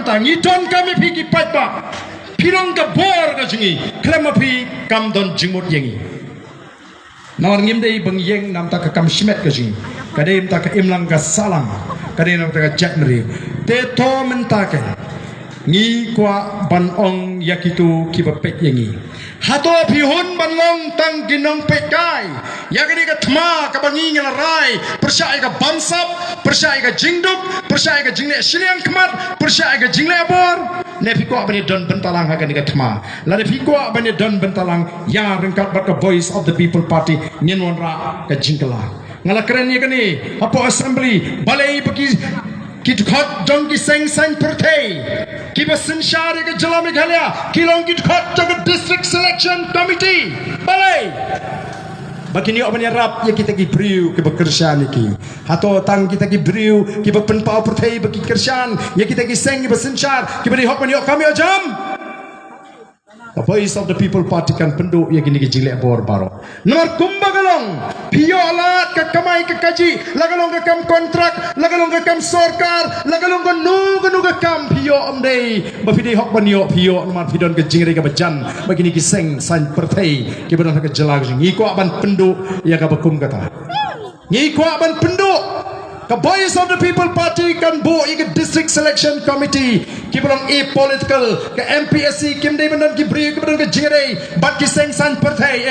mentang idon kami pigi patba pirong ka bor ka jingi klema pi kam don jingmut yengi nawar ngim dei bang yeng nam ta ka kam shimet ka jingi kadem ta ka imlang ka salam kadem ta ka jatmri te to menta ka ngi kwa ban ong yakitu kibapet yengi hato pihun ban long tang ginong pekai yakini ka thma ka bangi ngalarai persai ka bamsap persai ka jingduk persai ka jingle shiliang kmat persai ka jingle abor ne piko bani don bentalang ha ka thma la ne piko bani don bentalang ya rengkat bat ka voice of the people party nyenwan ra ka jingla ngala keren yakini apo assembly balai baki kit khot jong ki seng sang perthei ki basin share ke jala meghalaya kilong kit khot jong district selection committee balai bakini obani rap ya kita ki briu ke bekerjaan iki hato tang kita ki briu ki bepen pau perthei bagi kerjaan ya kita ki seng ki basin share ki beri hok bani kami ajam the voice of the people party kan penduk ya gini gijilek bor baro nomor kumbagalong pio alat ka kamai ka kaji lagalong ka kam kontrak lagalong ka kam sorkar lagalong ka nu ka kam pio amdei bafidi hok banio pio nomor pidon ka jingre ka bajan bagini ki seng san perthei ki badon ka jelag ngi ko aban penduk ya ka bakum kata ngi ko aban penduk the voice of the people party kan bo ika district selection committee ki belong political ke MPSC kim dei bandon ki briu ki bandon ke jingre bat ki seng san perthei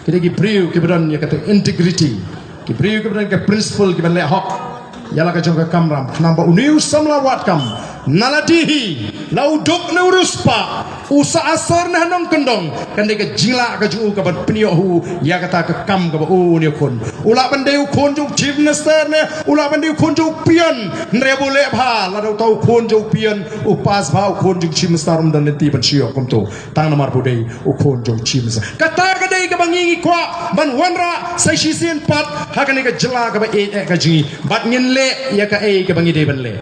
kita ki briu ki bandon ya kata integrity ki briu ki bandon ke principle ki ban le hok yala ka jong ka kamram namba uniu samla wat kam naladihi lauduk na uruspa usa asar na hanong kendong kan de ka jingla ka ju ka ban pnio hu ya kata ka kam ka u ni kon ula ban de kon ju chief minister ne ula ban de kon ju pian nre bole bha la do tau kon ju pian u pas bha kon ju chief minister um dan ti ban chio kom to tang namar budai u kon ju chief minister kata ka de ka bangi kwa ban wanra sai shi sin pat ha ka ne ka jela ka ba e ka ji bat ngin le ya ka e ka bangi de ban le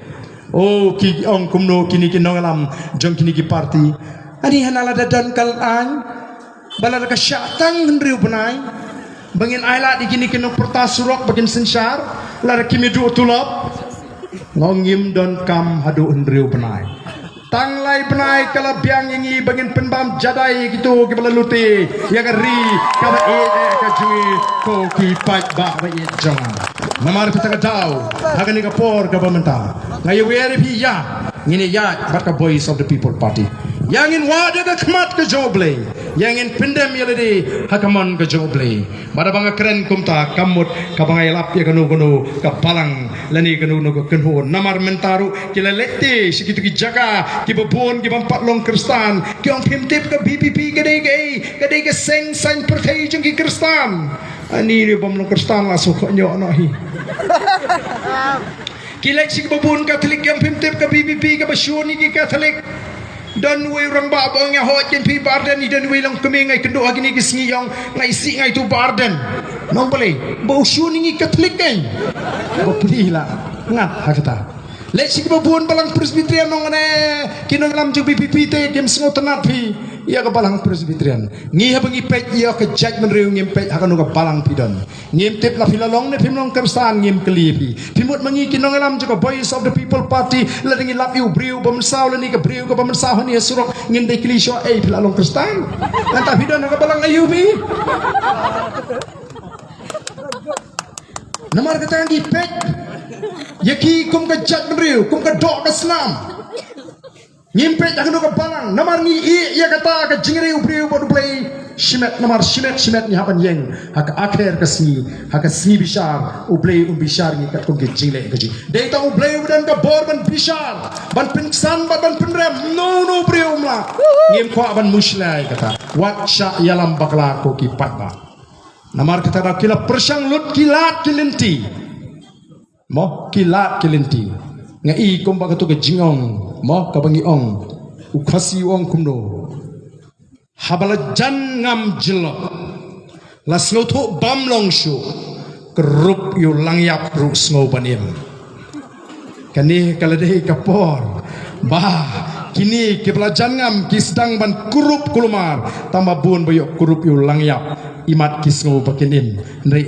oh ki ong kumno kini kinong alam jong kini ki party ani hanala dadan kal an balala ka syatang hendriu benai bangin aila di kini kinong pertasurok bagin sensar lara kimi du tulop ngongim don kam hadu hendriu benai tanglai benai kala biang ingi bangin penbam jadai gitu ki balaluti ya gari ka ba e ka jui ko ki pat ba ba e jong namar kita kadau hagani ka por ka bamenta ngayo weri pi ya ngini ya bat ka voice of the people party yang in wada ka kmat ka joble yang in pindem yelede hakamon ka joble bada banga keren kumta kamut ka banga yelap ya kanu ka palang lani kanu ka kenho namar mentaru kila lekte sikitu ki jaga ki babon ki bampat long kristan ki ong pimtip ka BPP kadai ka seng san perthei jeng ki kristan ani ni bom long kristan la soknyo nahi kilek sik babun Katolik yang pimtip ke BPP ke basyuni ki Katolik dan we orang ba bang ya hot ken pi barden ni dan we lang kemi ngai kendo agini ki sngiong ngai si ngai tu barden nong boleh bau syuni ni Katolik kan bo pulila ngat hakata lek sik babun balang presbyterian nong ne kinong lam ju BPP te kem sngo tenat pi ia ka balang presbyterian ngi ha bangi pet ia ka judgment reu ngim pet hakanu ka balang pidon ngim tip la filalong ne pimlong kristan ngim kelipi pimut mangi kinong alam juga voice of the people party la ngi lap yu briu bamsau la ni ka briu ka bamsau ni surok ngim de klisho e filalong kristan anta pidon ka balang ayubi namar kata ngi pet yaki kum ka judgment reu kum ka dok ka islam nyimpet akan ka balang namar ni ia kata ka jingre ubriu bodu play shimet namar shimet ni hapan yeng hak akhir ka sni bishar ublay bishar ni kat ko ke jingle ka ji dei ta ublay udan ka bor ban bishar ban pinsan ban pinrem no ubriu mla ngim ko ban muslai kata wat sha yalam bakla ko ki patba namar kata da kila persang lut kilat kilinti mo kilat kilinti ngai kumba ka to ka jingong mo kabangi ong ukhasi ong kumno habala jan ngam jilo las ngoto bam long shu kerup yu langyap ru sngo banim kani kalade kapor bah kini ke jan ngam ki sedang ban kurup kulumar tambah bun boyok kurup yu langyap imat kisngo bakinin nri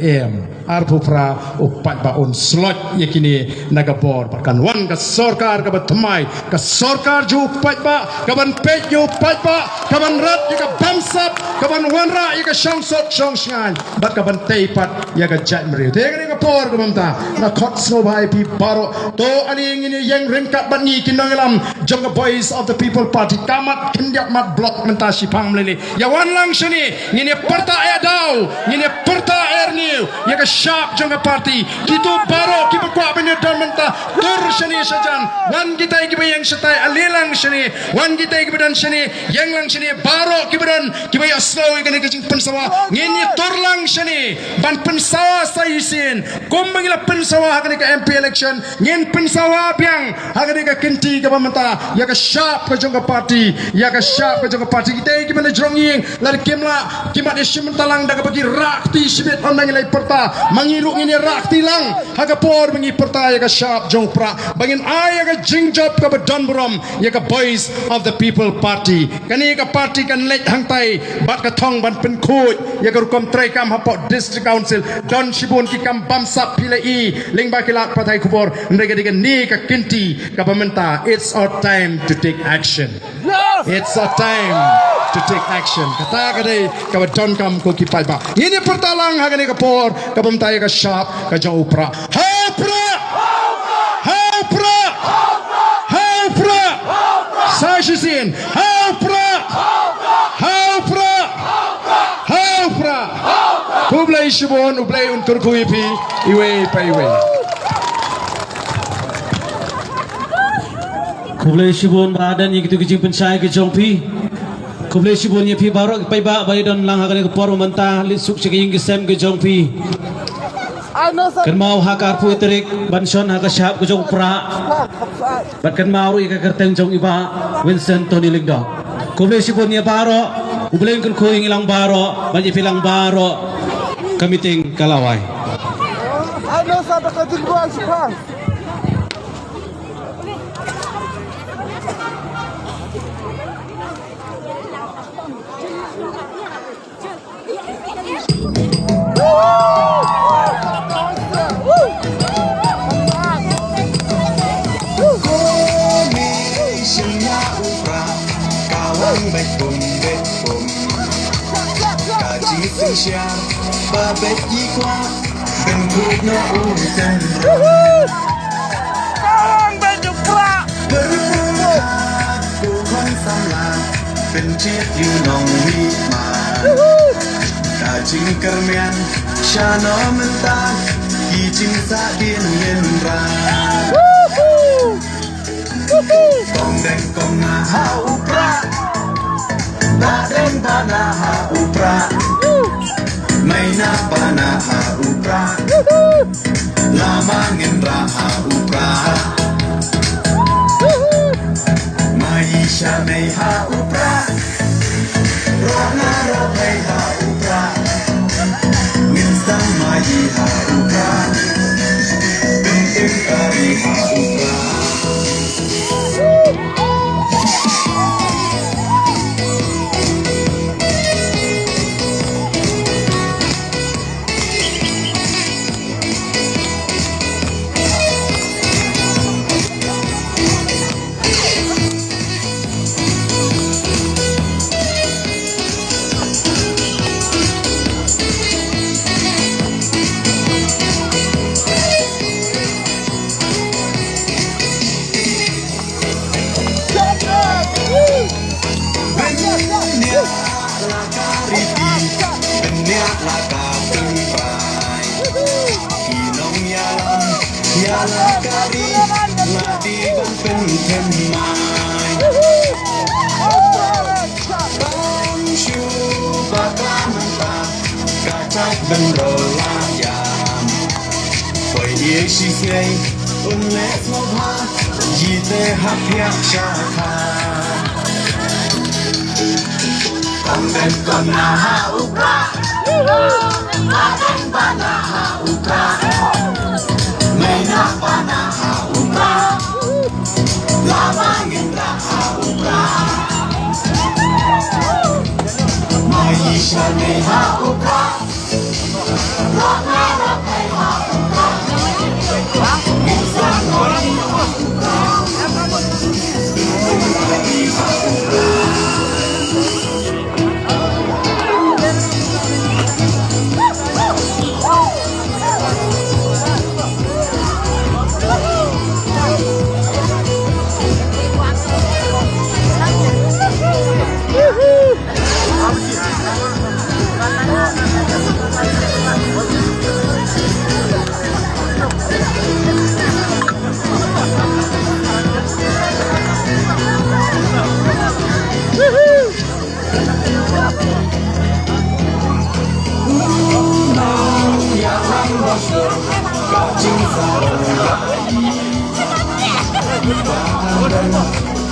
arpupra upat baon slot yakini nagabor bahkan wan ka sorkar ka batmai ka sorkar ju upat ba kaban pet ju upat ba kaban rat ya ka bamsap kaban wanra ya ka shangsot shangshan bat kaban teipat ya ka jat meri tegani ka por ka mamta na khot sno bhai pi baro to ani ngini yang ringkat bat ni kinangalam jong boys of the people party kamat kindiak mat blok mentasi pang melili ya wan lang shani ngini perta ya dau ngini perta erniu ya ka sharp jong party kitu baro ki bakwa benya dan menta tur shani sajan wan kita ki bayang satai alilang shani wan kita ki badan shani yang lang shani baro ki badan ki bay aslo ngini kicing pensawa ngini tur lang shani ban pensawa saisin kum mangila pensawa hakani ka MP election ngin pensawa biang hakani ka kinti ka pamenta ya ka sharp ka jong party ya ka sharp ka jong party kita ki mana jronging lar kimla kimat isim talang daga bagi rakti sibet ondang ilai perta mangiluk ini rakti lang haga por mengi perta ya ka sharp jong pra bangin ay ka jingjop ka badon brom ya ka boys of the people party kani ka party kan let hang tai bat ka thong ban pen khoi ya ka rukom trai kam hapot district council don shibun ki kam bamsap pilai ling ba kilak patai kubor ndega diga ni ka kinti ka pamenta it's our time to take action it's our time to take action kata kadai ka badon kam ko ki pai ba ini pertalang hagani ka por ka pamenta ya ka sharp ka jong upra hapra hapra hapra sashisin hapra hapra hapra kublai shibon ublai untur kuipi iwe pa iwe kublai shibon badan yang gitu kicing pensai ke jongpi kublai shibon ye pi barok pai ba bai don lang hakane ko por manta lisuk se king gesem ke jongpi kan mau hakar pu terik banson haka syap ke jong pra bat kan mau ika kerteng jong iba Winston Tony Ligdo kublai shibon ye baro ublai kan ko ilang baro banji pilang baro kamiting kalawai ano sa bakadilbuan si Pang Babet jikwa Bengkut no urusan Tolong baju kerak Berpukat Kuhon samlang Pencit yunong wikma Kajing kermian Syano mentang Kijing sakin yenran Kongdeng kong naha upra Badeng banaha upra Maina panaha upra Lamangin raha upra Maisha meha upra Rona roheha upra Winston mayiha upra Bintin kariha upra Benyak laka pempai Kinong yalam Yala kari Ladi bampen kemai Bangshu bakla mentah Kacak benrola yam Koi ye sisei Unlek ngobha Jite hak yak syakha Kongden kong naha upra Badeng banaha upra Maina panaha upra Lamangin raha upra Maisha neha upra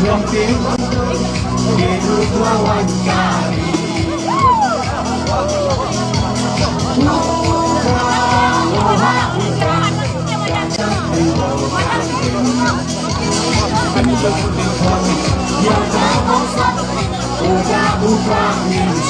Romping hidup lawan kami. Udah bukan milik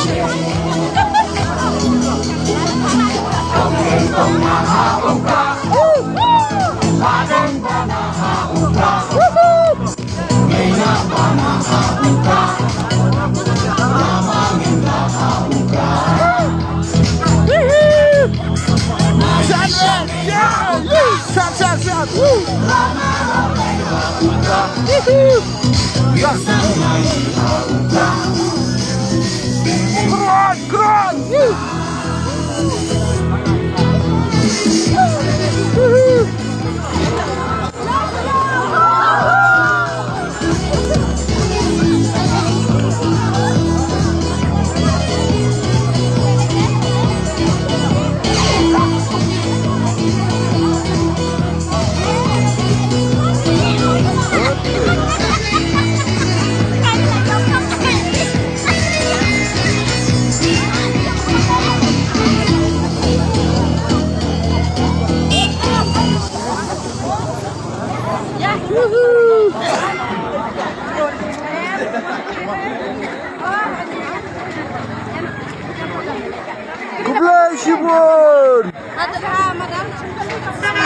Kublai Shibun. Ada madam.